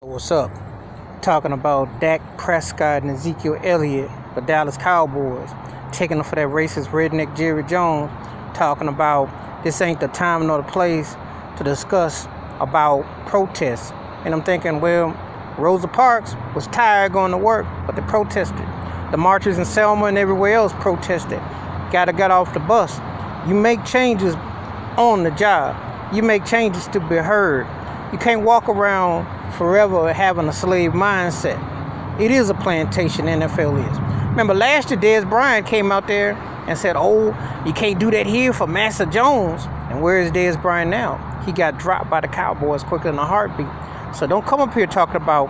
What's up? Talking about Dak Prescott and Ezekiel Elliott, the Dallas Cowboys, taking them for that racist redneck Jerry Jones, talking about this ain't the time nor the place to discuss about protests. And I'm thinking, well, Rosa Parks was tired going to work, but they protested. The marchers in Selma and everywhere else protested. Gotta get off the bus. You make changes on the job. You make changes to be heard. You can't walk around forever having a slave mindset. It is a plantation, NFL is. Remember last year, Dez Bryant came out there and said, oh, you can't do that here for Massa Jones. And where is Dez Bryant now? He got dropped by the Cowboys quicker than a heartbeat. So don't come up here talking about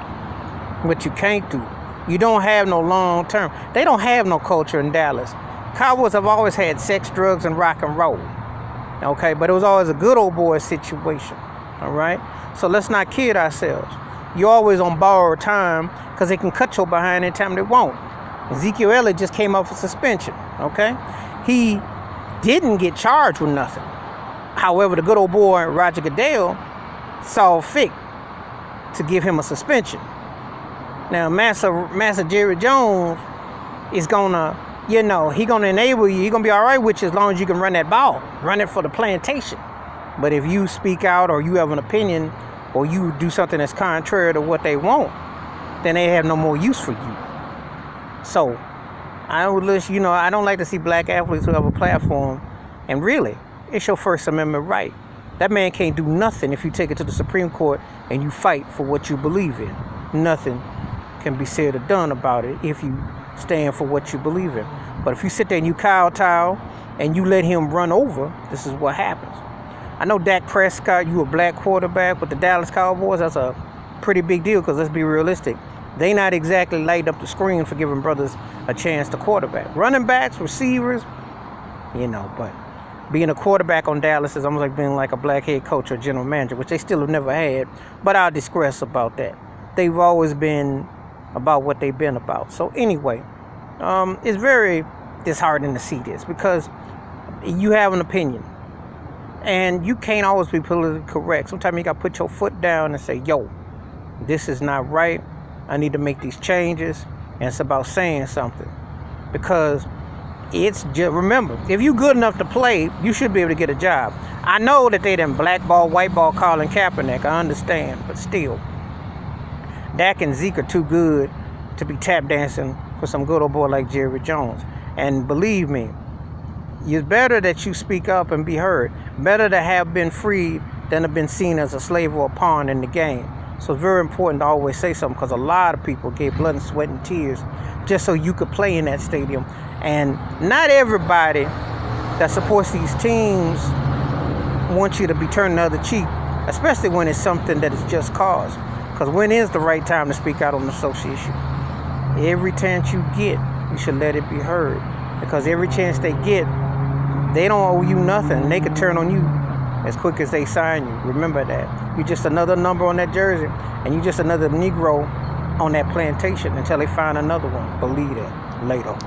what you can't do. You don't have no long term. They don't have no culture in Dallas. Cowboys have always had sex, drugs, and rock and roll. Okay, but it was always a good old boy situation. All right? So let's not kid ourselves. You're always on borrowed time because they can cut your behind anytime they want. Ezekiel Elliott just came off a suspension. Okay? He didn't get charged with nothing. However, the good old boy, Roger Goodell, saw fit to give him a suspension. Now, Massa Jerry Jones is gonna, he gonna enable you. He's gonna be all right with you as long as you can run that ball, run it for the plantation. But if you speak out or you have an opinion or you do something that's contrary to what they want, then they have no more use for you. So I would list, I don't like to see black athletes who have a platform. And really, it's your First Amendment right. That man can't do nothing if you take it to the Supreme Court and you fight for what you believe in. Nothing can be said or done about it if you stand for what you believe in. But if you sit there and you kowtow and you let him run over, this is what happens. I know Dak Prescott, you a black quarterback with the Dallas Cowboys. That's a pretty big deal because let's be realistic. They not exactly light up the screen for giving brothers a chance to quarterback. Running backs, receivers, but being a quarterback on Dallas is almost like being like a black head coach or general manager, which they still have never had. But I'll digress about that. They've always been about what they've been about. So anyway, it's very disheartening to see this because you have an opinion. And you can't always be politically correct. Sometimes you got to put your foot down and say, yo, this is not right. I need to make these changes. And it's about saying something. Because it's just, remember, if you're good enough to play, you should be able to get a job. I know that they done blackball, whiteball Colin Kaepernick. I understand. But still, Dak and Zeke are too good to be tap dancing for some good old boy like Jerry Jones. And believe me, it's better that you speak up and be heard. Better to have been freed than to have been seen as a slave or a pawn in the game. So it's very important to always say something because a lot of people gave blood and sweat and tears just so you could play in that stadium. And not everybody that supports these teams wants you to be turning the other cheek, especially when it's something that is just cause. Because when is the right time to speak out on the social issue? Every chance you get, you should let it be heard. Because every chance they get, they don't owe you nothing. They could turn on you as quick as they sign you. Remember that. You're just another number on that jersey, and you're just another Negro on that plantation until they find another one. Believe that. Later.